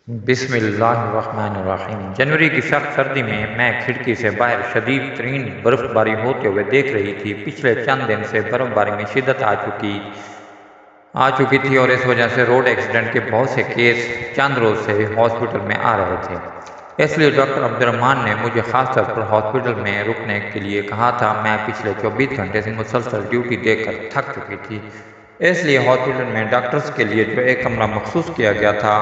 بسم اللہ الرحمن الرحیم۔ جنوری کی سخت سردی میں کھڑکی سے باہر شدید ترین برف باری ہوتے ہوئے دیکھ رہی تھی۔ پچھلے چند دن سے برف باری میں شدت آ چکی تھی اور اس وجہ سے روڈ ایکسیڈنٹ کے بہت سے کیس چند روز سے ہاسپٹل میں آ رہے تھے۔ اس لیے ڈاکٹر عبدالرحمان نے مجھے خاص طور پر ہاسپٹل میں رکنے کے لیے کہا تھا۔ میں پچھلے 24 گھنٹے سے مسلسل ڈیوٹی دے کر تھک چکی تھی، اس لیے ہاسپٹل میں ڈاکٹرز کے لیے جو ایک کمرہ مخصوص کیا گیا تھا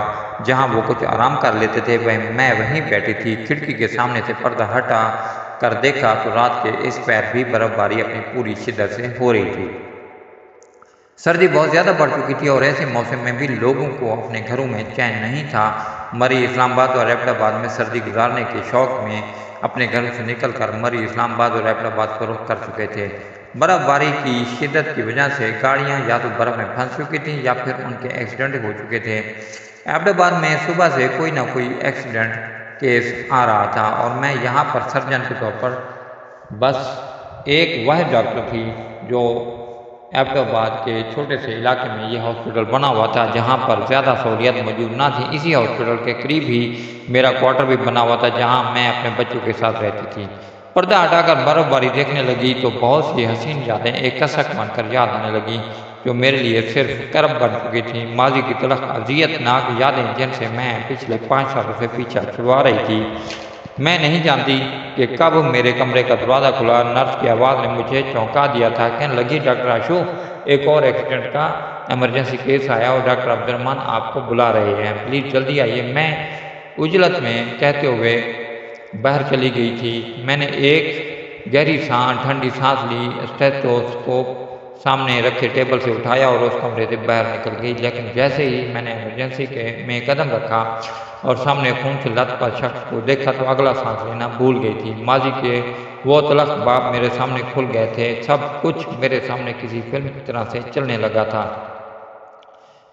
جہاں وہ کچھ آرام کر لیتے تھے، میں وہیں بیٹھی تھی۔ کھڑکی کے سامنے سے پردہ ہٹا کر دیکھا تو رات کے اس پیر بھی برف باری اپنی پوری شدت سے ہو رہی تھی۔ سردی بہت زیادہ بڑھ چکی تھی اور ایسے موسم میں بھی لوگوں کو اپنے گھروں میں چین نہیں تھا۔ مری اسلام آباد اور ایبٹ آباد میں سردی گزارنے کے شوق میں اپنے گھروں سے نکل کر مری اسلام آباد اور ایبٹ آباد کو رخ کر چکے تھے۔ برف باری کی شدت کی وجہ سے گاڑیاں یا تو برف میں پھنس چکی تھیں یا پھر ان کے ایکسیڈنٹ ہو چکے تھے۔ ایبٹ آباد میں صبح سے کوئی نہ کوئی ایکسیڈنٹ کیس آ رہا تھا اور میں یہاں پر سرجن کے طور پر بس ایک واحد ڈاکٹر تھی جو ایبٹ آباد کے چھوٹے سے علاقے میں یہ ہاسپٹل بنا ہوا تھا جہاں پر زیادہ سہولیات موجود نہ تھی۔ اسی ہاسپٹل کے قریب ہی میرا کوارٹر بھی بنا ہوا تھا جہاں میں اپنے بچوں کے ساتھ رہتی تھی۔ پردہ ہٹا کر برف باری دیکھنے لگی تو بہت سی حسین یادیں ایک کسک بن کر یاد آنے لگی جو میرے لیے صرف کرب بن چکی تھیں۔ ماضی کی تلخ اذیت ناک یادیں جن سے میں پچھلے 5 سالوں سے پیچھا چھڑوا رہی تھی۔ میں نہیں جانتی کہ کب میرے کمرے کا دروازہ کھلا۔ نرس کی آواز نے مجھے چونکا دیا تھا۔ کہنے لگی، ڈاکٹر عاشو، ایک اور ایکسیڈنٹ کا ایمرجنسی کیس آیا اور ڈاکٹر عبدالرحمان آپ کو بلا رہے ہیں، پلیز جلدی آئیے۔ میں عجلت میں کہتے ہوئے باہر چلی گئی تھی۔ میں نے ایک گہری ٹھنڈی سانس لی، اسٹیتھوسکوپ سامنے رکھے ٹیبل سے اٹھایا اور اس کمرے سے باہر نکل گئی۔ لیکن جیسے ہی میں نے ایمرجنسی میں قدم رکھا اور سامنے خون سے لت پت شخص کو دیکھا تو اگلا سانس لینا بھول گئی تھی۔ ماضی کے وہ تلخ باب میرے سامنے کھل گئے تھے۔ سب کچھ میرے سامنے کسی فلم کی طرح سے چلنے لگا تھا۔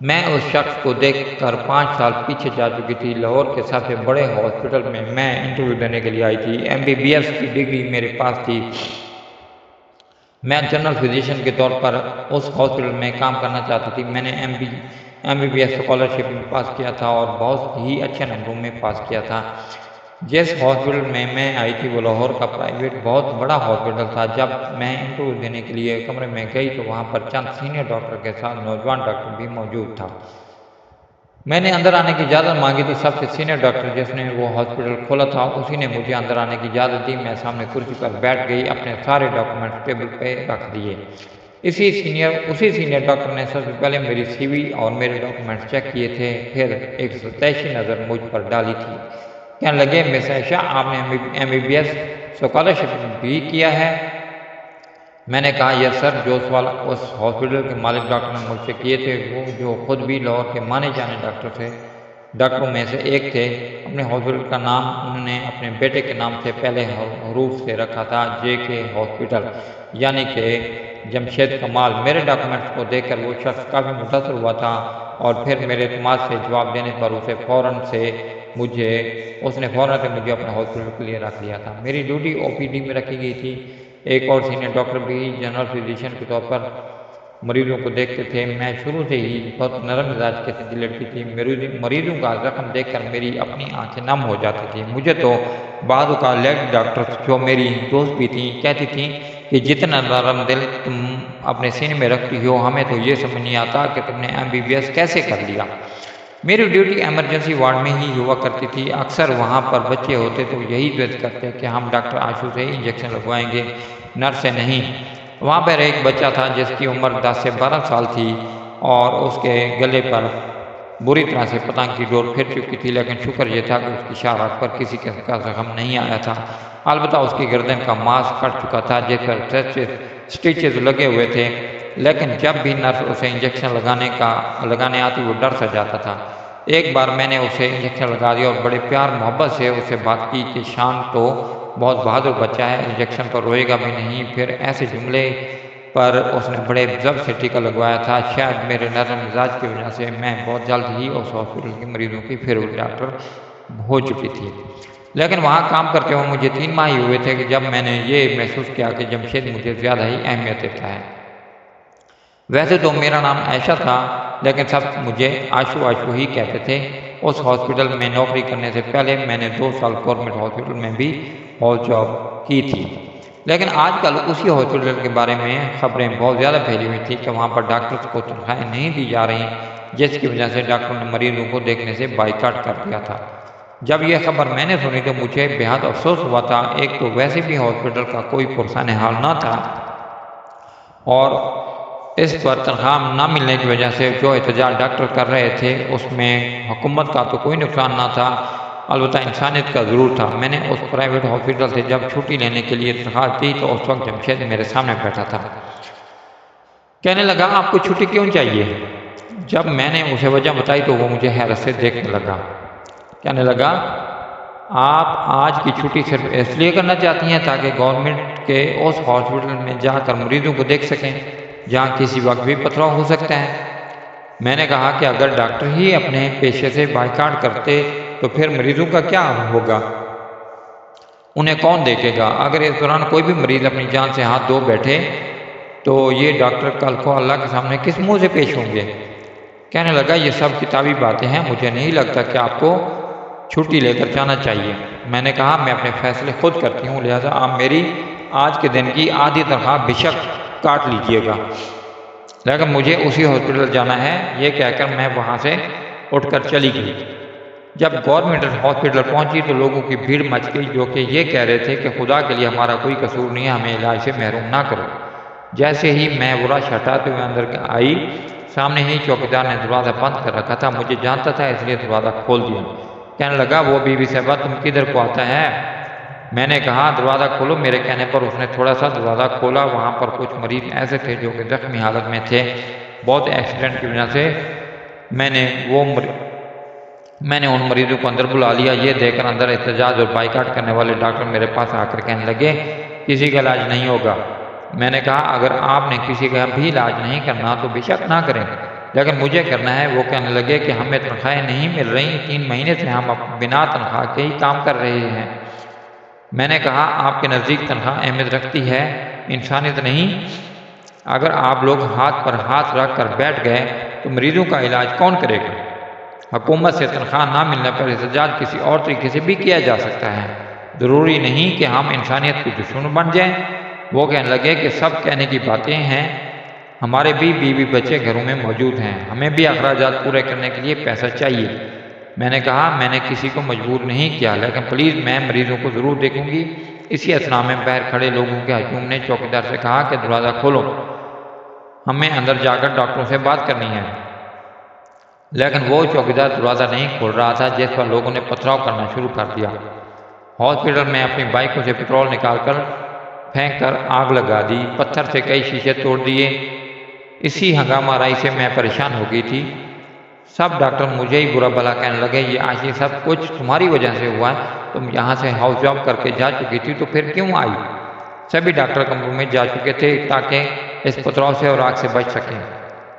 میں اس شخص کو دیکھ کر 5 سال پیچھے جا چکی تھی۔ لاہور کے سب سے بڑے ہاسپٹل میں انٹرویو دینے کے لیے آئی تھی۔ MBBS کی ڈگری میرے پاس تھی۔ میں جنرل فزیشین کے طور پر اس ہاسپٹل میں کام کرنا چاہتی تھی۔ میں نے MBBS اسکالرشپ میں پاس کیا تھا اور بہت ہی اچھے نمبروں میں پاس کیا تھا۔ جس ہاسپٹل میں آئی تھی وہ لاہور کا پرائیویٹ بہت بڑا ہاسپٹل تھا۔ جب میں انٹرویو دینے کے لیے کمرے میں گئی تو وہاں پر چند سینئر ڈاکٹر کے ساتھ نوجوان ڈاکٹر بھی موجود تھا۔ میں نے اندر آنے کی اجازت مانگی تو سب سے سینئر ڈاکٹر جس نے وہ ہاسپٹل کھولا تھا اسی نے مجھے اندر آنے کی اجازت دی۔ میں سامنے کرسی پر بیٹھ گئی، اپنے سارے ڈاکومنٹس ٹیبل پہ رکھ دیے۔ اسی سینئر ڈاکٹر نے سب سے پہلے میری CV اور میرے ڈاکومنٹس چیک کیے تھے، پھر ایک ستائشی نظر مجھ پر ڈالی تھی۔ کہنے لگے، مس عائشہ، آپ نے MBBS اسکالرشپ بھی کیا ہے؟ میں نے کہا، یس سر۔ جو سوال اس ہاسپٹل کے مالک ڈاکٹر نے مجھ سے کیے تھے، وہ جو خود بھی لاہور کے مانے جانے ڈاکٹروں میں سے ایک تھے، اپنے ہاسپٹل کا نام انہوں نے اپنے بیٹے کے نام سے پہلے حروف سے رکھا تھا، JK ہاسپٹل، یعنی کہ جمشید کمال۔ میرے ڈاکومنٹس کو دیکھ کر وہ شخص کافی متاثر ہوا تھا اور پھر میرے اعتماد سے جواب دینے پر اس نے فوراً سے مجھے اپنے ہاسپٹل کے لیے رکھ لیا تھا۔ میری ڈیوٹی OPD میں رکھی گئی تھی۔ ایک اور سینئر ڈاکٹر بھی جنرل فزیشین کے طور پر مریضوں کو دیکھتے تھے۔ میں شروع سے ہی بہت نرم مزاج کی لڑکی تھی۔ مریضوں کا زخم دیکھ کر میری اپنی آنکھیں نم ہو جاتی تھیں۔ مجھے تو بعض اوقات لیڈی ڈاکٹر جو میری دوست بھی تھیں کہتی تھیں کہ جتنا نرم دل تم اپنے سینے میں رکھتی ہو، ہمیں تو یہ سمجھ نہیں آتا کہ تم نے MBBS کیسے کر لیا۔ میری ڈیوٹی ایمرجنسی وارڈ میں ہی ہوا کرتی تھی۔ اکثر وہاں پر بچے ہوتے تو یہی ضد کرتے کہ ہم ڈاکٹر عاشو سے انجیکشن لگوائیں گے، نرس سے نہیں۔ وہاں پر ایک بچہ تھا جس کی عمر 10 سے 12 سال تھی اور اس کے گلے پر بری طرح سے پتنگ کی ڈور پھر چکی تھی، لیکن شکر یہ تھا کہ اس کی شاہ راکھ پر کسی قسم کا زخم نہیں آیا تھا۔ البتہ اس کی گردن کا ماس کٹ چکا تھا جس پر سٹیچز لگے ہوئے تھے، لیکن جب بھی نرس اسے انجیکشن لگانے آتی وہ ڈر سا جاتا تھا۔ ایک بار میں نے اسے انجیکشن لگا دیا اور بڑے پیار محبت سے اسے بات کی کہ شان تو بہت بہادر بچہ ہے، انجیکشن پر روئے گا بھی نہیں۔ پھر ایسے جملے پر اس نے بڑے ضبط سے ٹیکا لگوایا تھا۔ شاید میرے نرم مزاج کی وجہ سے میں بہت جلد ہی اس ہاسپٹل کے مریضوں کی فیوریٹ ڈاکٹر ہو چکی تھی۔ لیکن وہاں کام کرتے ہوئے مجھے 3 ماہ ہی ہوئے تھے کہ جب میں نے یہ محسوس کیا کہ جمشید مجھے زیادہ ہی اہمیت دیتا ہے۔ ویسے تو میرا نام عائشہ تھا، لیکن سب مجھے عاشو ہی کہتے تھے۔ اس ہاسپٹل میں نوکری کرنے سے پہلے میں نے 2 سال گورنمنٹ ہاسپٹل میں بھی ہاؤس جاب کی تھی، لیکن آج کل اسی ہاسپٹل کے بارے میں خبریں بہت زیادہ پھیلی ہوئی تھی کہ وہاں پر ڈاکٹرز کو تنخواہیں نہیں دی جا رہی، جس کی وجہ سے ڈاکٹروں نے مریضوں کو دیکھنے سے بائیکاٹ کر دیا تھا۔ جب یہ خبر میں نے سنی تو مجھے بہت افسوس ہوا تھا۔ ایک تو ویسے بھی ہاسپٹل کا کوئی پرسان حال نہ تھا، اور اس پر تنخواہ نہ ملنے کی وجہ سے جو احتجاج ڈاکٹر کر رہے تھے اس میں حکومت کا تو کوئی نقصان نہ تھا، البتہ انسانیت کا ضرور تھا۔ میں نے اس پرائیویٹ ہاسپٹل سے جب چھٹی لینے کے لیے درخواست دی تو اس وقت جمشید میرے سامنے بیٹھا تھا۔ کہنے لگا آپ کو چھٹی کیوں چاہیے؟ جب میں نے اسے وجہ بتائی تو وہ مجھے حیرت سے دیکھنے لگا۔ کہنے لگا آپ آج کی چھٹی صرف اس لیے کرنا چاہتی ہیں تاکہ گورنمنٹ کے اس ہاسپٹل میں جا کر مریضوں کو دیکھ سکیں جہاں کسی وقت بھی پتھراؤ ہو سکتا ہے۔ میں نے کہا کہ اگر ڈاکٹر ہی اپنے پیشے سے بائیکاٹ کرتے تو پھر مریضوں کا کیا ہوگا؟ انہیں کون دیکھے گا؟ اگر اس دوران کوئی بھی مریض اپنی جان سے ہاتھ دھو بیٹھے تو یہ ڈاکٹر کل کو اللہ کے سامنے کس منہ سے پیش ہوں گے؟ کہنے لگا یہ سب کتابی باتیں ہیں، مجھے نہیں لگتا کہ آپ کو چھٹی لے کر جانا چاہیے۔ میں نے کہا میں اپنے فیصلے خود کرتی ہوں، لہٰذا آپ میری آج کے دن کی آدھی تنخواہ بے شک کاٹ لیجئے گا، لیکن مجھے اسی ہاسپٹل جانا ہے۔ یہ کہہ کر میں وہاں سے اٹھ کر چلی گئی۔ جب گورنمنٹ ہاسپٹل پہنچی تو لوگوں کی بھیڑ مچ گئی جو کہ یہ کہہ رہے تھے کہ خدا کے لیے ہمارا کوئی قصور نہیں ہے، ہمیں علاج سے محروم نہ کرو۔ جیسے ہی میں وہ رش ہٹاتے ہوئے اندر آئی، سامنے ہی چوکیدار نے دروازہ بند کر رکھا تھا، مجھے جانتا تھا اس لیے دروازہ کھول دیا۔ کہنے لگا وہ بی بی صاحبہ تم کدھر کو آتا ہے؟ میں نے کہا دروازہ کھولو۔ میرے کہنے پر اس نے تھوڑا سا دروازہ کھولا۔ وہاں پر کچھ مریض ایسے تھے جو کہ زخمی حالت میں تھے، بہت ایکسیڈنٹ کی وجہ سے۔ میں نے ان مریضوں کو اندر بلا لیا۔ یہ دیکھ کر اندر احتجاج اور بائیکاٹ کرنے والے ڈاکٹر میرے پاس آ کر کہنے لگے کسی کا علاج نہیں ہوگا۔ میں نے کہا اگر آپ نے کسی کا بھی علاج نہیں کرنا تو بے شک نہ کریں، لیکن مجھے کرنا ہے۔ وہ کہنے لگے کہ ہمیں تنخواہیں نہیں مل رہی، 3 مہینے سے ہم بنا تنخواہ کے ہی کام کر رہے ہیں۔ میں نے کہا آپ کے نزدیک تنخواہ اہمیت رکھتی ہے، انسانیت نہیں؟ اگر آپ لوگ ہاتھ پر ہاتھ رکھ کر بیٹھ گئے تو مریضوں کا علاج کون کرے گا؟ حکومت سے تنخواہ نہ ملنے پر احتجاج کسی اور طریقے سے بھی کیا جا سکتا ہے، ضروری نہیں کہ ہم انسانیت کے دشمن بن جائیں۔ وہ کہنے لگے کہ سب کہنے کی باتیں ہیں، ہمارے بھی بیوی بچے گھروں میں موجود ہیں، ہمیں بھی اخراجات پورے کرنے کے لیے پیسہ چاہیے۔ میں نے کہا میں نے کسی کو مجبور نہیں کیا، لیکن پلیز میں مریضوں کو ضرور دیکھوں گی۔ اسی اثنا میں باہر کھڑے لوگوں کے ہجوم نے چوکیدار سے کہا کہ دروازہ کھولو، ہمیں اندر جا کر ڈاکٹروں سے بات کرنی ہے۔ لیکن وہ چوکیدار دروازہ نہیں کھول رہا تھا، جس پر لوگوں نے پتھراؤ کرنا شروع کر دیا۔ ہاسپٹل میں اپنی بائکوں سے پٹرول نکال کر پھینک کر آگ لگا دی، پتھر سے کئی شیشے توڑ دیے۔ اسی ہنگامہ آرائی سے میں پریشان ہو گئی تھی۔ سب ڈاکٹر مجھے ہی برا بھلا کہنے لگے یہ آج یہ سب کچھ تمہاری وجہ سے ہوا ہے، تم یہاں سے ہاؤس جاب کر کے جا چکی تھی تو پھر کیوں آئی؟ سبھی ڈاکٹر کمروں میں جا چکے تھے تاکہ اس پتھراؤ سے اور آگ سے بچ سکیں۔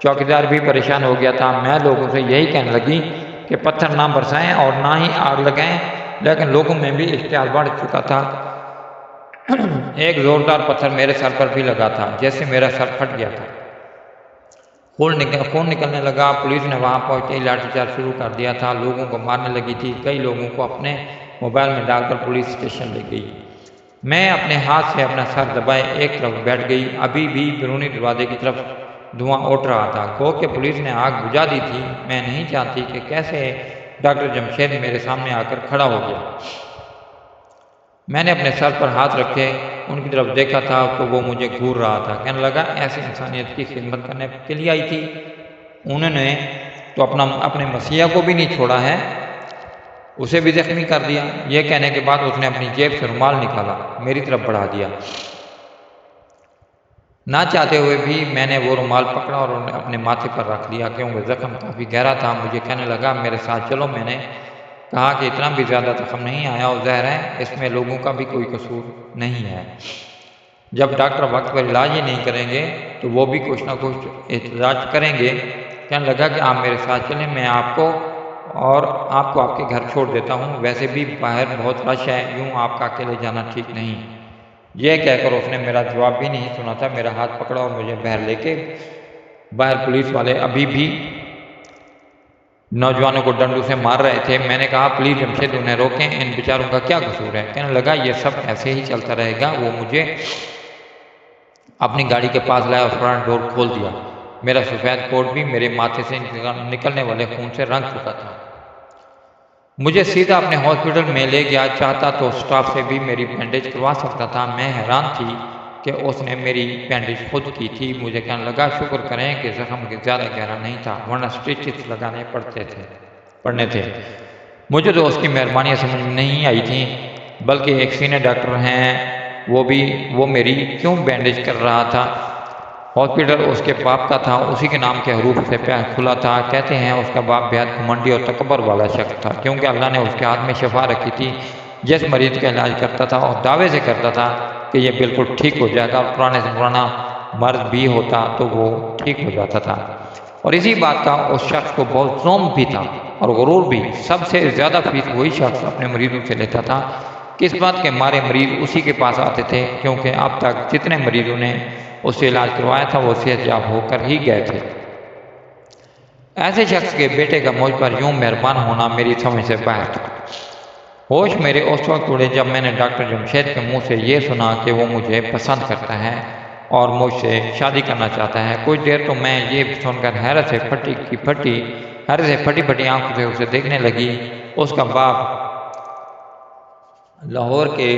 چوکیدار بھی پریشان ہو گیا تھا۔ میں لوگوں سے یہی کہنے لگی کہ پتھر نہ برسائیں اور نہ ہی آگ لگائیں، لیکن لوگوں میں بھی اشتعال بڑھ چکا تھا۔ ایک زوردار پتھر میرے سر پر بھی لگا تھا، جیسے میرا سر پھٹ گیا تھا، خون نکلنے لگا۔ پولیس نے وہاں پہنچتے ہی لاٹھی چارج شروع کر دیا تھا، لوگوں کو مارنے لگی تھی، کئی لوگوں کو اپنے موبائل میں ڈال کر پولیس اسٹیشن لے گئی۔ میں اپنے ہاتھ سے اپنا سر دبائے ایک طرف بیٹھ گئی، ابھی بھی بیرونی دروازے کی طرف دھواں اٹھ رہا تھا، گو کہ پولیس نے آگ بجھا دی تھی۔ میں نہیں جانتی کہ کیسے ڈاکٹر جمشید میرے سامنے آ کر کھڑا ہو گیا۔ میں نے اپنے سر پر ہاتھ رکھے ان کی طرف دیکھا تھا تو وہ مجھے گھور رہا تھا۔ کہنے لگا ایسی انسانیت کی خدمت کرنے کے لیے آئی تھی، انہوں نے تو اپنے مسیح کو بھی نہیں چھوڑا ہے، اسے بھی زخمی کر دیا۔ یہ کہنے کے بعد اس نے اپنی جیب سے رومال نکالا، میری طرف بڑھا دیا۔ نہ چاہتے ہوئے بھی میں نے وہ رومال پکڑا اور اپنے ماتھے پر رکھ دیا کیونکہ زخم کافی گہرا تھا۔ مجھے کہنے لگا میرے ساتھ چلو۔ میں نے کہا کہ اتنا بھی زیادہ زخم نہیں آیا اور ظاہر ہے اس میں لوگوں کا بھی کوئی قصور نہیں ہے، جب ڈاکٹر وقت پر علاج ہی نہیں کریں گے تو وہ بھی کچھ نہ کچھ احتجاج کریں گے۔ کہنے لگا کہ آپ میرے ساتھ چلیں، میں آپ کو آپ کے گھر چھوڑ دیتا ہوں، ویسے بھی باہر بہت رش ہے، یوں آپ کا اکیلے جانا ٹھیک نہیں۔ یہ کہہ کر اس نے میرا جواب بھی نہیں سنا تھا، میرا ہاتھ پکڑا اور مجھے باہر لے کے باہر پولیس والے ابھی بھی نوجوانوں کو ڈنڈوں سے مار رہے تھے۔ میں نے کہا پلیز جمشید انہیں روکیں، ان بیچاروں کا کیا قصور ہے؟ کہنے لگا یہ سب ایسے ہی چلتا رہے گا۔ وہ مجھے اپنی گاڑی کے پاس لایا اور فرنٹ ڈور کھول دیا۔ میرا سفید کوٹ بھی میرے ماتھے سے نکلنے والے خون سے رنگ چکا تھا۔ مجھے سیدھا اپنے ہاسپٹل میں لے گیا، چاہتا تو سٹاف سے بھی میری بینڈیج کروا سکتا تھا۔ میں حیران تھی کہ اس نے میری بینڈیج خود کی تھی۔ مجھے کہنے لگا شکر کریں کہ زخم زیادہ گہرا نہیں تھا، ورنہ سٹیچز لگانے پڑنے تھے۔ مجھے تو اس کی مہربانی سمجھ میں نہیں آئی تھی، بلکہ ایک سینئر ڈاکٹر ہیں وہ میری کیوں بینڈیج کر رہا تھا؟ ہاسپٹل اس کے باپ کا تھا، اسی کے نام کے حروف سے کھلا تھا۔ کہتے ہیں اس کا باپ بہت گھمنڈی اور تکبر والا شخص تھا، کیونکہ اللہ نے اس کے ہاتھ میں شفا رکھی تھی۔ جس مریض کا علاج کرتا تھا اور دعوے سے کرتا تھا کہ یہ بالکل ٹھیک ہو جائے گا، اور پرانے سے پرانا مرض بھی ہوتا تو وہ ٹھیک ہو جاتا تھا۔ اور اسی بات کا اس شخص کو بہت ذوق بھی تھا اور غرور بھی۔ سب سے زیادہ فیس وہی شخص اپنے مریضوں سے لیتا تھا۔ کس بات کے مارے مریض اسی کے پاس آتے تھے؟ کیونکہ اب تک جتنے مریضوں نے اس سے علاج کروایا تھا وہ صحت یاب ہو کر ہی گئے تھے۔ ایسے شخص کے بیٹے کا مجھ پر یوں مہربان ہونا میری سمجھ سے باہر تھا۔ ہوش میرے اس وقت اڑے جب میں نے ڈاکٹر جمشید کے منہ سے یہ سنا کہ وہ مجھے پسند کرتا ہے اور مجھ سے شادی کرنا چاہتا ہے۔ کچھ دیر تو میں یہ سن کر حیرت سے پھٹی آنکھوں سے اسے دیکھنے لگی۔ اس کا باپ لاہور کے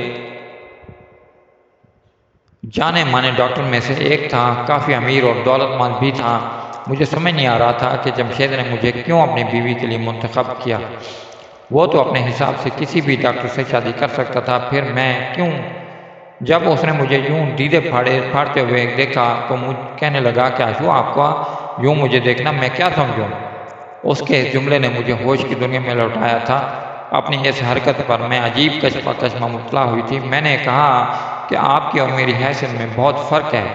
جانے مانے ڈاکٹر میں سے ایک تھا، کافی امیر اور دولت مند بھی تھا۔ مجھے سمجھ نہیں آ رہا تھا کہ جمشید نے مجھے کیوں اپنی بیوی کے لیے منتخب کیا۔ وہ تو اپنے حساب سے کسی بھی ڈاکٹر سے شادی کر سکتا تھا، پھر میں کیوں؟ جب اس نے مجھے یوں دیدے پھاڑتے ہوئے دیکھا تو مجھ کہنے لگا کہ آشو آپ کا یوں مجھے دیکھنا میں کیا سمجھوں؟ اس کے جملے نے مجھے ہوش کی دنیا میں لوٹایا تھا۔ اپنی اس حرکت پر میں عجیب کشمکش میں مبتلا ہوئی تھی۔ میں نے کہا کہ آپ کی اور میری حیثیت میں بہت فرق ہے،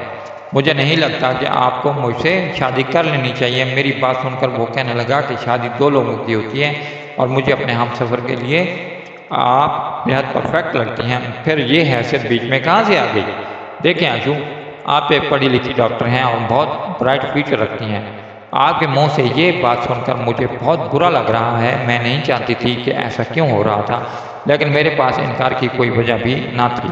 مجھے نہیں لگتا کہ آپ کو مجھ سے شادی کر لینی چاہیے۔ میری بات سن کر وہ کہنے لگا کہ شادی دو لوگوں کی ہوتی ہے اور مجھے اپنے ہم سفر کے لیے آپ بہت پرفیکٹ لگتی ہیں، پھر یہ حیثیت بیچ میں کہاں سے آ گئی؟ دیکھیں آشو، آپ ایک پڑھی لکھی ڈاکٹر ہیں اور بہت برائٹ فیوچر رکھتی ہیں۔ آپ کے منہ سے یہ بات سن کر مجھے بہت برا لگ رہا ہے۔ میں نہیں جانتی تھی کہ ایسا کیوں ہو رہا تھا، لیکن میرے پاس انکار کی کوئی وجہ بھی نہ تھی۔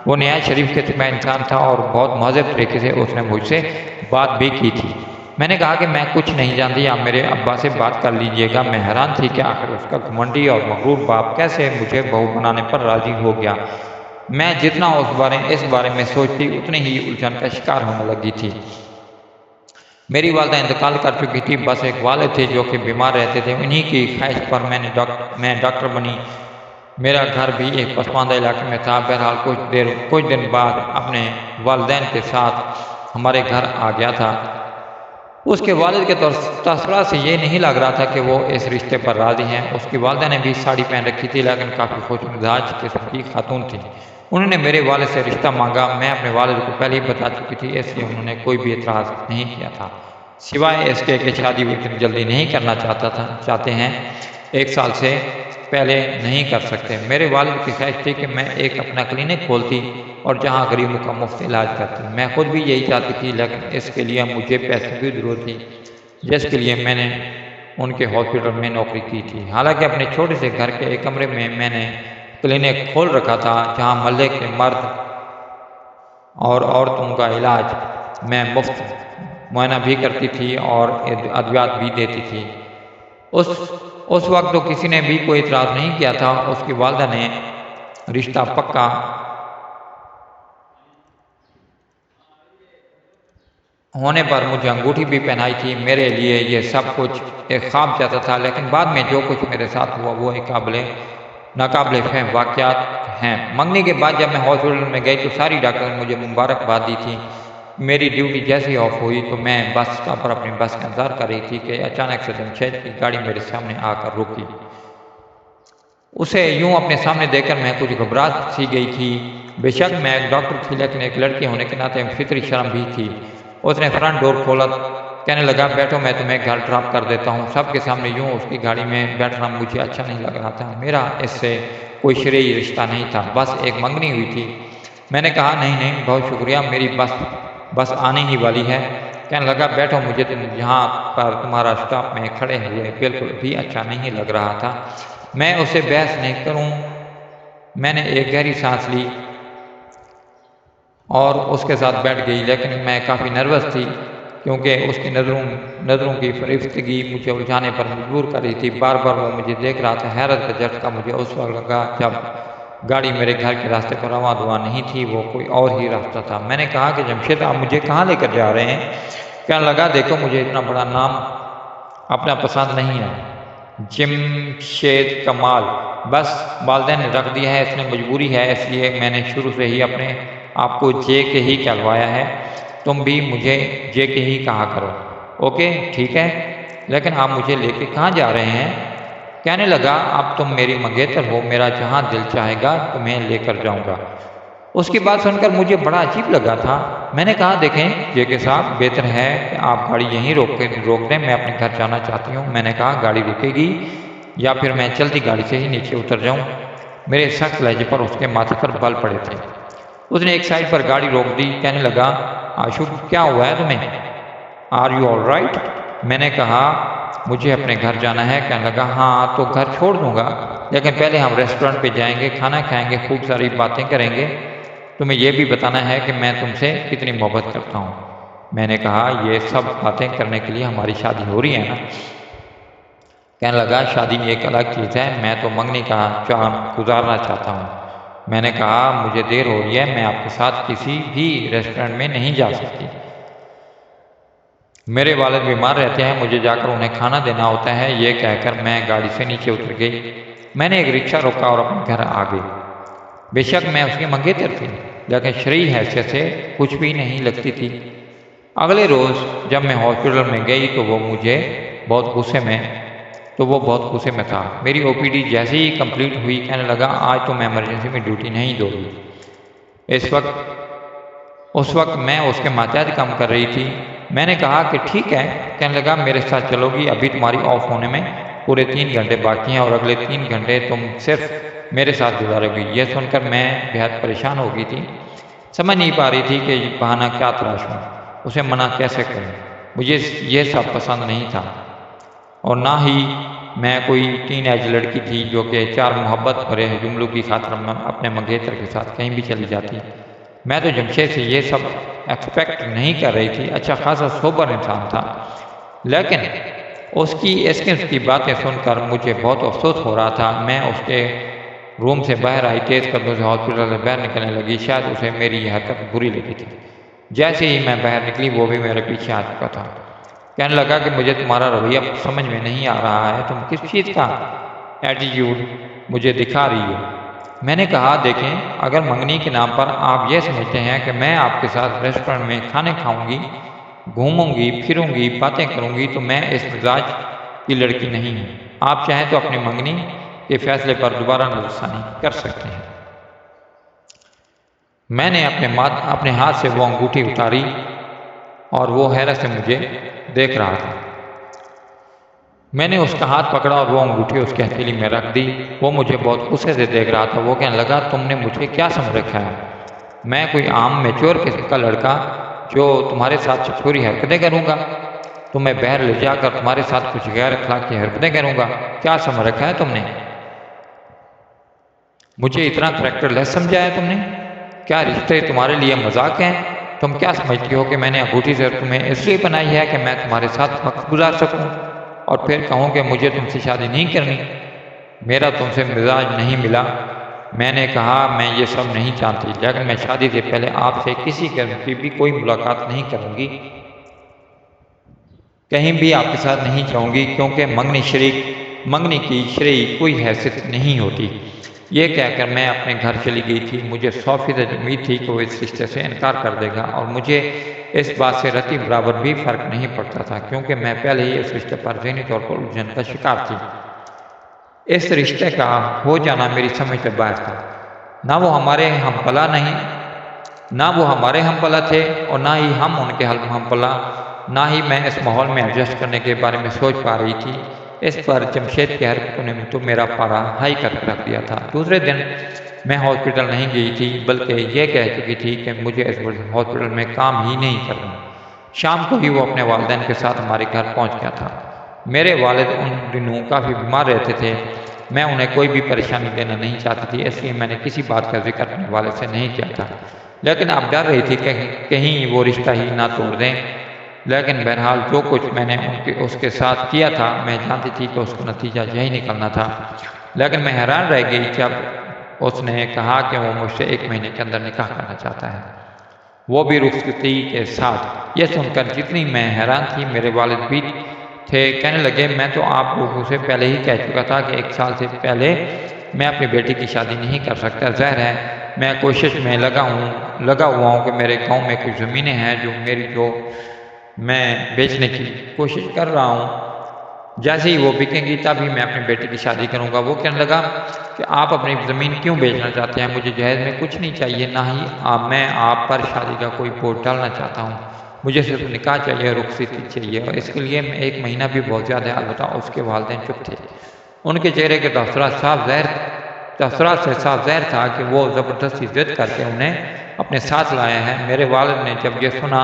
وہ نہایت شریف قسم کا انسان تھا اور بہت مہذب طریقے سے اس نے مجھ سے بات بھی کی تھی۔ میں نے کہا کہ میں کچھ نہیں جانتی، آپ میرے ابا سے بات کر لیجئے گا۔ میں حیران تھی کہ آخر اس کا گھمنڈی اور مغرور باپ کیسے مجھے بہو بنانے پر راضی ہو گیا۔ میں جتنا اس بارے میں سوچتی اتنی ہی الجھن کا شکار ہونے لگی تھی۔ میری والدہ انتقال کر چکی تھی، بس ایک والد تھے جو کہ بیمار رہتے تھے۔ انہی کی خواہش پر میں ڈاکٹر بنی۔ میرا گھر بھی ایک پسماندہ علاقے میں تھا۔ بہرحال کچھ دن بعد اپنے والدین کے ساتھ ہمارے گھر آ گیا تھا۔ اس کے والد کے تاثرات سے یہ نہیں لگ رہا تھا کہ وہ اس رشتے پر راضی ہیں۔ اس کی والدہ نے بھی ساڑی پہن رکھی تھی، لیکن کافی خوش مزاج قسم کی خاتون تھی۔ انہوں نے میرے والد سے رشتہ مانگا۔ میں اپنے والد کو پہلے ہی بتا چکی تھی، اس لیے انہوں نے کوئی بھی اعتراض نہیں کیا تھا، سوائے اس کے کہ شادی وہ اتنی جلدی نہیں کرنا چاہتے ہیں، 1 سال سے پہلے نہیں کر سکتے۔ میرے والد کی خواہش تھی کہ میں ایک اپنا کلینک کھولتی اور جہاں غریبوں کا مفت علاج کرتی۔ میں خود بھی یہی چاہتی تھی، لیکن اس کے لیے مجھے پیسے کی ضرورت تھی، جس کے لیے میں نے ان کے ہاسپٹل میں نوکری کی تھی۔ حالانکہ اپنے چھوٹے سے گھر کے ایک کمرے میں میں نے کلینک کھول رکھا تھا، جہاں محلے کے مرد اور عورتوں کا علاج میں مفت معائنہ بھی کرتی تھی اور ادویات بھی دیتی تھی۔ اس وقت تو کسی نے بھی کوئی اعتراض نہیں کیا تھا۔ اس کی والدہ نے رشتہ پکا ہونے پر مجھے انگوٹھی بھی پہنائی تھی۔ میرے لیے یہ سب کچھ ایک خواب جیسا تھا، لیکن بعد میں جو کچھ میرے ساتھ ہوا وہ ایک ناقابل فہم واقعات ہیں۔ منگنی کے بعد جب میں ہاسپٹل میں گئی تو ساری ڈاکٹر نے مجھے مبارکباد دی تھی۔ میری ڈیوٹی جیسی آف ہوئی تو میں بس اسٹاپ پر اپنی بس کا انتظار کر رہی تھی کہ اچانک سے جمشید کی گاڑی میرے سامنے آ کر رکی۔ اسے یوں اپنے سامنے دیکھ کر میں کچھ گھبراہٹ سی گئی تھی۔ بے شک میں ایک ڈاکٹر تھی، لیکن ایک لڑکی ہونے کے ناطے فطری شرم بھی تھی۔ اس نے فرنٹ ڈور کھولا، کہنے لگا بیٹھو، میں تمہیں گھر ڈراپ کر دیتا ہوں۔ سب کے سامنے یوں اس کی گاڑی میں بیٹھنا مجھے اچھا نہیں لگ رہا تھا۔ میرا اس سے کوئی شرعی رشتہ نہیں تھا، بس ایک منگنی ہوئی تھی۔ میں نے کہا نہیں بہت شکریہ، میری بس آنے ہی والی ہے۔ کہنے لگا بیٹھو، مجھے تم یہاں پر تمہارا اسٹاپ میں کھڑے ہوئے بالکل بھی اچھا نہیں لگ رہا تھا۔ میں اسے بحث نہیں کروں، میں نے ایک گہری سانس لی اور اس کے ساتھ بیٹھ گئی، لیکن میں کافی نروس تھی کیونکہ اس کی نظروں کی فریفتگی مجھے الجھانے پر مجبور کر رہی تھی۔ بار بار وہ مجھے دیکھ رہا تھا۔ حیرت کا جھٹکا مجھے اس وقت لگا جب گاڑی میرے گھر کے راستے پر رواں دواں نہیں تھی، وہ کوئی اور ہی راستہ تھا۔ میں نے کہا کہ جمشید آپ مجھے کہاں لے کر جا رہے ہیں؟ کہنے لگا دیکھو مجھے اتنا بڑا نام اپنا پسند نہیں ہے، جمشید کمال، بس والدین نے رکھ دیا ہے، اس نے مجبوری ہے، اس لیے میں نے شروع سے ہی اپنے آپ کو جے کے ہی کہلوایا ہے، تم بھی مجھے جے کے ہی کہا کرو۔ اوکے ٹھیک ہے، لیکن آپ مجھے لے کے کہاں جا رہے ہیں؟ کہنے لگا اب تم میری منگیتر ہو، میرا جہاں دل چاہے گا تمہیں لے کر جاؤں گا۔ اس کی بات سن کر مجھے بڑا عجیب لگا تھا۔ میں نے کہا دیکھیں جے کے صاحب، بہتر ہے کہ آپ گاڑی یہیں روک دیں، میں اپنے گھر جانا چاہتی ہوں۔ میں نے کہا گاڑی رکے گی یا پھر میں چلتی گاڑی سے ہی نیچے اتر جاؤں؟ میرے سخت لہجے پر اس کے ماتھے پر بل پڑے تھے۔ اس نے ایک سائڈ پر گاڑی روک دی۔ کہنے لگا عاشق کیا ہوا ہے تمہیں؟ Are you all right? میں نے کہا مجھے اپنے گھر جانا ہے۔ کہنے لگا ہاں تو گھر چھوڑ دوں گا، لیکن پہلے ہم ریسٹورنٹ پہ جائیں گے، کھانا کھائیں گے، خوب ساری باتیں کریں گے، تمہیں یہ بھی بتانا ہے کہ میں تم سے کتنی محبت کرتا ہوں۔ میں نے کہا یہ سب باتیں کرنے کے لیے ہماری شادی ہو رہی ہے نا؟ کہنے لگا شادی ایک الگ چیز ہے، میں تو منگنی کا چاند گزارنا چاہتا ہوں۔ میں نے کہا مجھے دیر ہو رہی ہے، میں آپ کے ساتھ کسی بھی ریسٹورنٹ میں نہیں جا سکتی، میرے والد بیمار رہتے ہیں، مجھے جا کر انہیں کھانا دینا ہوتا ہے۔ یہ کہہ کر میں گاڑی سے نیچے اتر گئی۔ میں نے ایک رکشہ روکا اور اپنے گھر آ گئی۔ بے شک میں اس کی منگیتر تھی، لیکن شرعی حیثیت سے کچھ بھی نہیں لگتی تھی۔ اگلے روز جب میں ہاسپٹل میں گئی تو وہ بہت غصے میں تھا۔ میری او پی ڈی جیسے ہی کمپلیٹ ہوئی کہنے لگا آج تو میں ایمرجنسی میں ڈیوٹی نہیں دوں گی۔ اس وقت میں اس کے ماتحت کام کر رہی تھی۔ میں نے کہا کہ ٹھیک ہے۔ کہنے لگا میرے ساتھ چلو گی؟ ابھی تمہاری آف ہونے میں پورے 3 گھنٹے باقی ہیں اور اگلے 3 گھنٹے تم صرف میرے ساتھ گزارو گی۔ یہ سن کر میں بہت پریشان ہو گئی تھی، سمجھ نہیں پا رہی تھی کہ بہانہ کیا تراشوں، اسے منع کیسے کروں۔ مجھے یہ سب پسند نہیں تھا اور نہ ہی میں کوئی ٹین ایج لڑکی تھی جو کہ 4 محبت بھرے جملوں کی خاطر اپنے منگیتر کے ساتھ کہیں بھی چلی جاتی۔ میں تو جمشید سے یہ سب ایکسپیکٹ نہیں کر رہی تھی۔ اچھا خاصا سوبر انسان تھا، لیکن اس کی باتیں سن کر مجھے بہت افسوس ہو رہا تھا۔ میں اس کے روم سے باہر آئی، تیز قدموں سے ہاسپٹل سے باہر نکلنے لگی۔ شاید اسے میری یہ حرکت بری لگی تھی۔ جیسے ہی میں باہر نکلی وہ بھی میرے پیچھے آ چکا تھا۔ کہنے لگا کہ مجھے تمہارا رویہ سمجھ میں نہیں آ رہا ہے، تم کس چیز کا ایٹیٹیوڈ مجھے دکھا رہی ہو؟ میں نے کہا دیکھیں اگر منگنی کے نام پر آپ یہ سمجھتے ہیں کہ میں آپ کے ساتھ ریسٹورنٹ میں کھانے کھاؤں گی، گھوموں گی، پھروں گی، باتیں کروں گی تو میں اس مزاج کی لڑکی نہیں ہوں۔ آپ چاہیں تو اپنی منگنی کے فیصلے پر دوبارہ نظر ثانی کر سکتے ہیں۔ میں نے اپنے ہاتھ سے وہ انگوٹھی اتاری اور وہ حیرت سے مجھے دیکھ رہا تھا۔ میں نے اس کا ہاتھ پکڑا اور وہ انگوٹھی اس کی ہتھیلی میں رکھ دی۔ وہ مجھے بہت غصے سے دیکھ رہا تھا۔ وہ کہنے لگا تم نے مجھے کیا سمجھ رکھا ہے؟ میں کوئی عام میچور قسم کا لڑکا جو تمہارے ساتھ چھوری حرکتیں کروں گا؟ تمہیں باہر لے جا کر تمہارے ساتھ کچھ غیر اخلاقی حرکتیں کروں گا؟ کیا سمجھ رکھا ہے تم نے؟ مجھے اتنا کریکٹر لیس سمجھا ہے تم نے؟ کیا رشتے تمہارے لیے مذاق ہیں؟ تم کیا سمجھتی ہو کہ میں نے انگوٹھی سے تمہیں اس لیے بنائی ہے کہ میں تمہارے ساتھ وقت گزار سکوں اور پھر کہوں کہ مجھے تم سے شادی نہیں کرنی؟ میرا تم سے مزاج نہیں ملا۔ میں نے کہا میں یہ سب نہیں چاہتی، لیکن میں شادی سے پہلے آپ سے کسی قسم کی بھی کوئی ملاقات نہیں کروں گی، کہیں بھی آپ کے ساتھ نہیں جاؤں گی، کیونکہ منگنی کی شرعی کوئی حیثیت نہیں ہوتی۔ یہ کہہ کر میں اپنے گھر چلی گئی تھی۔ مجھے 100% امید تھی کہ وہ اس رشتے سے انکار کر دے گا اور مجھے اس بات سے رتی برابر بھی فرق نہیں پڑتا تھا، کیونکہ میں پہلے ہی اس رشتے پر ذہنی طور پر الجھن کا شکار تھی۔ اس رشتے کا ہو جانا میری سمجھ سے باہر تھا۔ نہ وہ ہمارے ہم پلہ تھے اور نہ ہی ہم ان کے ہم پلہ، نہ ہی میں اس ماحول میں ایڈجسٹ کرنے کے بارے میں سوچ پا رہی تھی۔ اس پر جمشید کی حرکتوں نے تو میرا پارا ہائی کر کے رکھ دیا تھا۔ دوسرے دن میں ہاسپٹل نہیں گئی تھی، بلکہ یہ کہہ چکی تھی کہ مجھے اس ہاسپٹل میں کام ہی نہیں کرنا۔ شام کو ہی وہ اپنے والدین کے ساتھ ہمارے گھر پہنچ گیا تھا۔ میرے والد ان دنوں کافی بیمار رہتے تھے۔ میں انہیں کوئی بھی پریشانی دینا نہیں چاہتی تھی، اس لیے میں نے کسی بات کا ذکر اپنے والد سے نہیں کیا تھا، لیکن اب ڈر رہی تھی کہ کہیں وہ رشتہ ہی نہ توڑ دیں۔ لیکن بہرحال جو کچھ میں نے اس کے ساتھ کیا تھا، میں جانتی تھی کہ اس کا نتیجہ یہی نکلنا تھا۔ لیکن میں حیران رہ گئی جب اس نے کہا کہ وہ مجھ سے 1 مہینے کے اندر نکاح کرنا چاہتا ہے، وہ بھی رخصتی کے ساتھ۔ یہ سن کر جتنی میں حیران تھی، میرے والد بھی تھے۔ کہنے لگے، میں تو آپ لوگوں سے پہلے ہی کہہ چکا تھا کہ 1 سال سے پہلے میں اپنی بیٹی کی شادی نہیں کر سکتا۔ ظاہر ہے میں کوشش میں لگا ہوا ہوں کہ میرے گاؤں میں کچھ زمینیں ہیں جو میں بیچنے کی کوشش کر رہا ہوں، جیسے ہی وہ بکیں گی تب ہی میں اپنی بیٹی کی شادی کروں گا۔ وہ کہنے لگا کہ آپ اپنی زمین کیوں بیچنا چاہتے ہیں؟ مجھے جہیز میں کچھ نہیں چاہیے، نہ ہی میں آپ پر شادی کا کوئی بوجھ ڈالنا چاہتا ہوں۔ مجھے صرف نکاح چاہیے، رخصتی چاہیے، اور اس کے لیے 1 مہینہ بھی بہت زیادہ ہے۔ البتہ اس کے والدین چپ تھے۔ ان کے چہرے کے تاثرات سے صاف ظاہر تھا کہ وہ زبردستی ضد کر کے انہیں اپنے ساتھ لایا ہے۔ میرے والد نے جب یہ سنا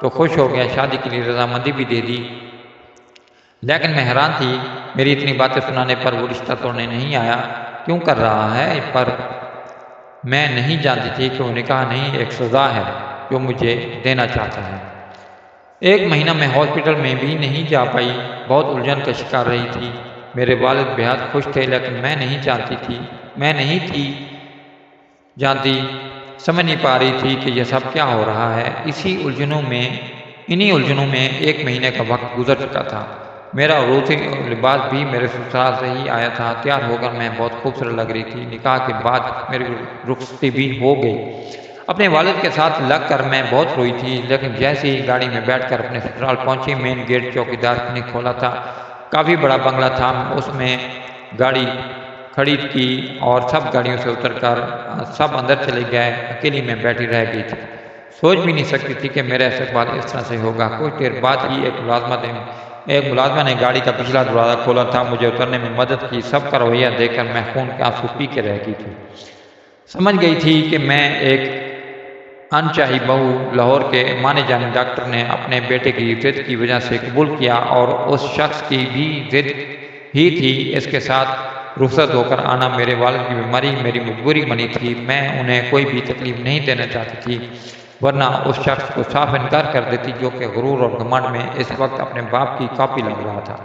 تو خوش ہو گیا، شادی کے لیے رضامندی بھی دے دی۔ لیکن میں حیران تھی، میری اتنی باتیں سنانے پر وہ رشتہ توڑنے نہیں آیا، کیوں کر رہا ہے؟ پر میں نہیں جانتی تھی کہ وہ نکاح نہیں، ایک سزا ہے جو مجھے دینا چاہتا ہے۔ 1 مہینہ میں ہاسپٹل میں بھی نہیں جا پائی، بہت الجھن کا شکار رہی تھی۔ میرے والد بہت خوش تھے، لیکن میں نہیں جانتی سمجھ نہیں پا رہی تھی کہ یہ سب کیا ہو رہا ہے۔ انہی الجھنوں میں 1 مہینے کا وقت گزر چکا تھا۔ میرا عروسی لباس بھی میرے سسرال سے ہی آیا تھا۔ تیار ہو کر میں بہت خوبصورت لگ رہی تھی۔ نکاح کے بعد میری رخصتی بھی ہو گئی۔ اپنے والد کے ساتھ لگ کر میں بہت روئی تھی، لیکن جیسے ہی گاڑی میں بیٹھ کر اپنے سسرال پہنچی، مین گیٹ چوکیدار نے کھولا تھا۔ کافی بڑا بنگلہ تھا، اس میں گاڑی کھڑی کی اور سب گاڑیوں سے اتر کر سب اندر چلے گئے۔ اکیلی میں بیٹھی رہ گئی تھی، سوچ بھی نہیں سکتی تھی کہ میرا استقبال اس طرح سے ہوگا۔ کچھ دیر بعد ہی ایک ملازمہ نے گاڑی کا پچھلا دروازہ کھولا تھا، مجھے اترنے میں مدد کی۔ سب کا رویہ دیکھ کر میں خون کے آنسو پی کے رہ گئی تھی۔ سمجھ گئی تھی کہ میں ایک انچاہی بہو۔ لاہور کے مانے جانے ڈاکٹر نے اپنے بیٹے کی ضد کی وجہ سے قبول کیا، اور اس شخص کی بھی ضد ہی تھی۔ اس کے ساتھ رخصت ہو کر آنا میرے والد کی بیماری میری مجبوری بنی تھی۔ میں انہیں کوئی بھی تکلیف نہیں دینا چاہتی تھی، ورنہ اس شخص کو صاف انکار کر دیتی، جو کہ غرور اور گھمنڈ میں اس وقت اپنے باپ کی کاپی لگ رہا تھا۔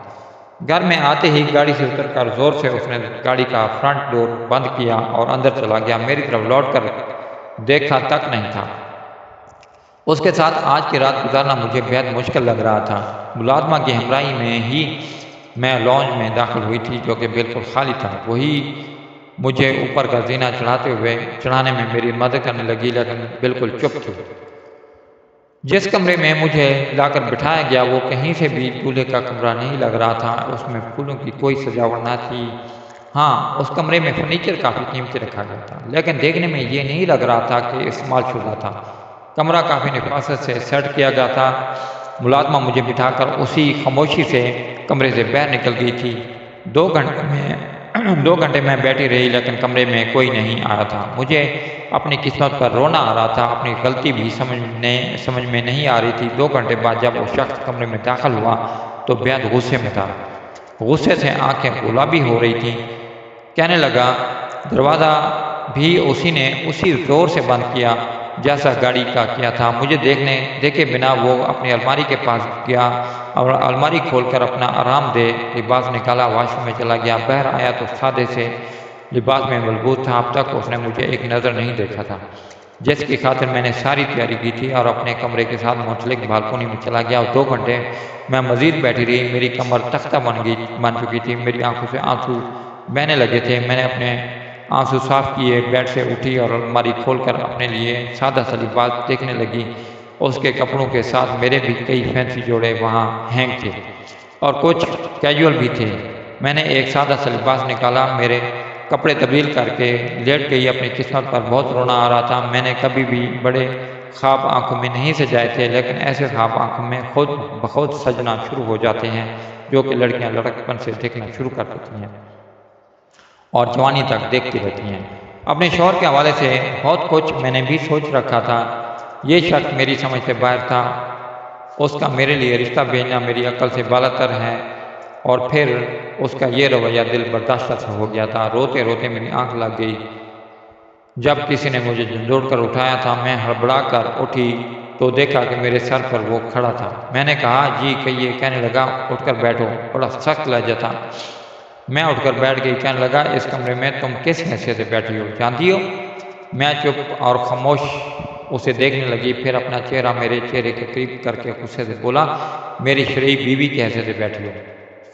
گھر میں آتے ہی گاڑی سے اتر کر زور سے اس نے گاڑی کا فرنٹ ڈور بند کیا اور اندر چلا گیا۔ میری طرف لوٹ کر دیکھا تک نہیں تھا۔ اس کے ساتھ آج کی رات گزارنا مجھے بہت مشکل لگ رہا تھا۔ ملازمہ کی ہمراہی میں ہی میں لانج میں داخل ہوئی تھی، جو کہ بالکل خالی تھا۔ وہی مجھے اوپر کا زینہ چڑھانے میں میری مدد کرنے لگی، لیکن بالکل چپ تھی۔ جس کمرے میں مجھے لا کر بٹھایا گیا، وہ کہیں سے بھی دولہے کا کمرہ نہیں لگ رہا تھا۔ اس میں پھولوں کی کوئی سجاوٹ نہ تھی۔ ہاں، اس کمرے میں فرنیچر کافی قیمتی رکھا گیا تھا، لیکن دیکھنے میں یہ نہیں لگ رہا تھا کہ استعمال شدہ تھا۔ کمرہ کافی نفاست سے سیٹ کیا گیا تھا۔ ملازمہ مجھے بٹھا کر اسی خاموشی سے کمرے سے باہر نکل گئی تھی۔ 2 گھنٹے میں بیٹھی رہی، لیکن کمرے میں کوئی نہیں آیا تھا۔ مجھے اپنی قسمت پر رونا آ رہا تھا، اپنی غلطی بھی سمجھ میں نہیں آ رہی تھی۔ 2 گھنٹے بعد جب وہ شخص کمرے میں داخل ہوا تو بےحد غصے میں تھا۔ غصے سے آنکھیں گلابی ہو رہی تھیں۔ کہنے لگا، دروازہ بھی اسی نے اسی زور سے بند کیا جیسا گاڑی کا کیا تھا۔ مجھے دیکھے بنا وہ اپنی الماری کے پاس گیا اور الماری کھول کر اپنا آرام دہ لباس نکالا، واش روم میں چلا گیا۔ باہر آیا تو سادے سے لباس میں ملبوس تھا۔ اب تک اس نے مجھے ایک نظر نہیں دیکھا تھا، جس کی خاطر میں نے ساری تیاری کی تھی، اور اپنے کمرے کے ساتھ منسلک بالکونی میں چلا گیا۔ اور 2 گھنٹے میں مزید بیٹھی رہی۔ میری کمر تختہ بن چکی تھی، میری آنکھوں سے آنسو بہنے لگے تھے۔ میں نے اپنے آنسو صاف کیے، بیڈ سے اٹھی اور الماری کھول کر اپنے لیے سادہ سا لباس دیکھنے لگی۔ اس کے کپڑوں کے ساتھ میرے بھی کئی فینسی جوڑے وہاں ہینگ تھے، اور کچھ کیجول بھی تھے۔ میں نے ایک سادہ سا لباس نکالا، میرے کپڑے تبدیل کر کے لیٹ گئی۔ اپنی قسمت پر بہت رونا آ رہا تھا۔ میں نے کبھی بھی بڑے خواب آنکھوں میں نہیں سجائے تھے، لیکن ایسے خواب آنکھوں میں خود بخود سجنا شروع ہو جاتے ہیں، جو کہ لڑکیاں لڑکپن سے دیکھنا شروع کر دیتی ہیں اور جوانی تک دیکھتی رہتی ہیں۔ اپنے شوہر کے حوالے سے بہت کچھ میں نے بھی سوچ رکھا تھا۔ یہ شخص میری سمجھ سے باہر تھا۔ اس کا میرے لیے رشتہ بھیجنا میری عقل سے بالاتر ہے۔ اور پھر اس کا یہ رویہ دل برداشتہ سے ہو گیا تھا۔ روتے روتے میری آنکھ لگ گئی۔ جب کسی نے مجھے جھنجھوڑ کر اٹھایا تھا، میں ہڑبڑا کر اٹھی تو دیکھا کہ میرے سر پر وہ کھڑا تھا۔ میں نے کہا جی کہیے۔ کہنے لگا اٹھ کر بیٹھو۔ بڑا سخت لہجہ تھا۔ میں اٹھ کر بیٹھ گئی۔ کہنے لگا اس کمرے میں تم کس حیثیت سے بیٹھی ہو، جانتی ہو؟ میں چپ اور خاموش اسے دیکھنے لگی، پھر اپنا چہرہ میرے چہرے کے قریب کر کے غصے سے بولا، میری شریف بیوی کی حیثیت سے بیٹھی ہو۔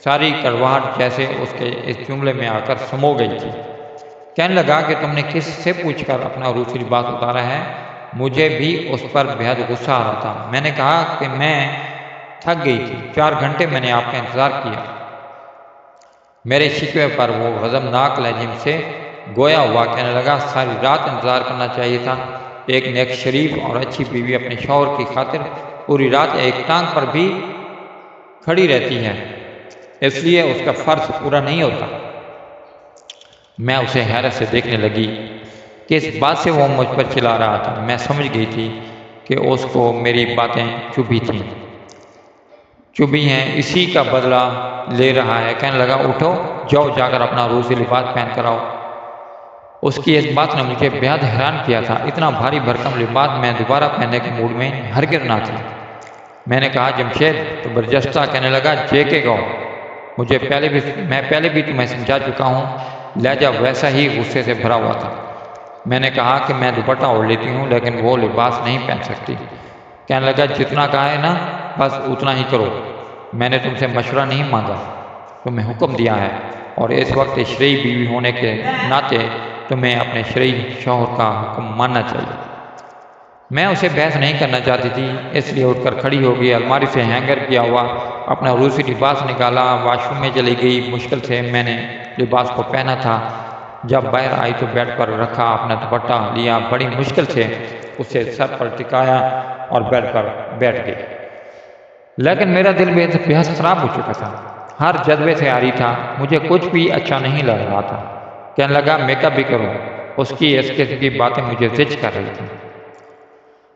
ساری کڑواہٹ جیسے اس کے اس جملے میں آ کر سمو گئی تھی۔ کہنے لگا کہ تم نے کس سے پوچھ کر اپنا عروسی لباس اتارا ہے؟ مجھے بھی اس پر بہت غصہ آ رہا تھا۔ میں نے کہا کہ میں تھک گئی تھی، 4 گھنٹے میں نے آپ کا انتظار کیا۔ میرے شکوے پر وہ غضبناک لہجے سے گویا ہوا۔ کہنے لگا ساری رات انتظار کرنا چاہیے تھا۔ ایک نیک شریف اور اچھی بیوی اپنے شوہر کی خاطر پوری رات ایک ٹانگ پر بھی کھڑی رہتی ہے، اس لیے اس کا فرض پورا نہیں ہوتا۔ میں اسے حیرت سے دیکھنے لگی کہ اس بات سے وہ مجھ پر چلا رہا تھا۔ میں سمجھ گئی تھی کہ اس کو میری باتیں چبھی ہیں، اسی کا بدلہ لے رہا ہے۔ کہنے لگا اٹھو، جاؤ جا کر اپنا عروسی لباس پہن کر آؤ۔ اس کی اس بات نے مجھے بہت حیران کیا تھا۔ اتنا بھاری بھرکم لباس میں دوبارہ پہننے کے موڈ میں ہرگز نہ تھی۔ میں نے کہا جمشید تو برجستہ۔ کہنے لگا جے کے گاؤ، میں پہلے بھی تمہیں سمجھا چکا ہوں۔ لہجہ ویسا ہی غصے سے بھرا ہوا تھا۔ میں نے کہا کہ میں دوپٹہ اوڑھ لیتی ہوں لیکن وہ لباس نہیں پہن سکتی۔ کہنے لگا جتنا کہا ہے نا بس اتنا ہی کرو، میں نے تم سے مشورہ نہیں مانگا، تمہیں حکم دیا ہے، اور اس وقت شرعی بیوی ہونے کے ناطے تمہیں اپنے شرعی شوہر کا حکم ماننا چاہیے۔ میں اسے بحث نہیں کرنا چاہتی تھی، اس لیے اٹھ کر کھڑی ہو گئی، الماری سے ہینگر کیا ہوا اپنا عروسی لباس نکالا، واش روم میں چلی گئی۔ مشکل سے میں نے لباس کو پہنا تھا۔ جب باہر آئی تو بیڈ پر رکھا اپنا دوپٹہ لیا، بڑی مشکل سے اسے سر پر ٹکایا اور بیڈ پر بیٹھ گئی۔ لیکن میرا دل بہت خراب ہو چکا تھا، ہر جذبے سے عاری تھا، مجھے کچھ بھی اچھا نہیں لگ رہا تھا۔ کہنے لگا میک اپ بھی کرو۔ اس کی اس قسم کی باتیں مجھے زج کر رہی تھیں۔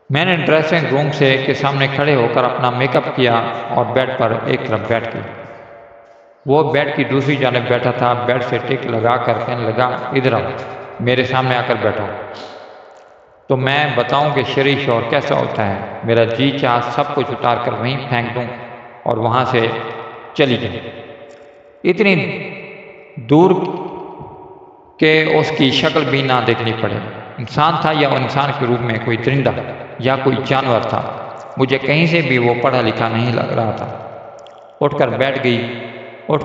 میں نے ڈریسنگ روم کے سامنے کھڑے ہو کر اپنا میک اپ کیا اور بیڈ پر ایک طرف بیٹھ گئی۔ وہ بیڈ کی دوسری جانب بیٹھا تھا، بیڈ سے ٹک لگا کر کہنے لگا ادھر آؤ، میرے سامنے آ کر بیٹھو تو میں بتاؤں کہ شرعی شوہر کیسا ہوتا ہے۔ میرا جی چاہ سب کچھ اتار کر وہیں پھینک دوں اور وہاں سے چلی جاؤں، اتنی دور کہ اس کی شکل بھی نہ دیکھنی پڑے۔ انسان تھا یا انسان کے روپ میں کوئی درندہ یا کوئی جانور تھا، مجھے کہیں سے بھی وہ پڑھا لکھا نہیں لگ رہا تھا۔ اٹھ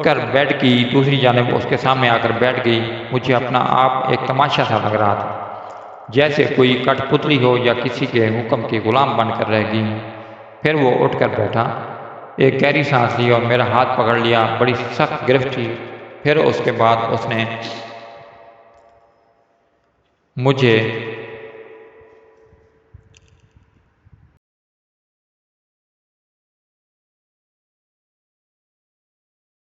کر بیڈ کی دوسری جانب اس کے سامنے آ کر بیٹھ گئی۔ مجھے اپنا آپ ایک تماشا سا لگ رہا تھا، جیسے کوئی کٹ پتلی ہو یا کسی کے حکم کی غلام بن کر رہ گئی ہوں۔ پھر وہ اٹھ کر بیٹھا، ایک گہری سانس لی اور میرا ہاتھ پکڑ لیا، بڑی سخت گرفت تھی۔ پھر اس کے بعد اس نے مجھے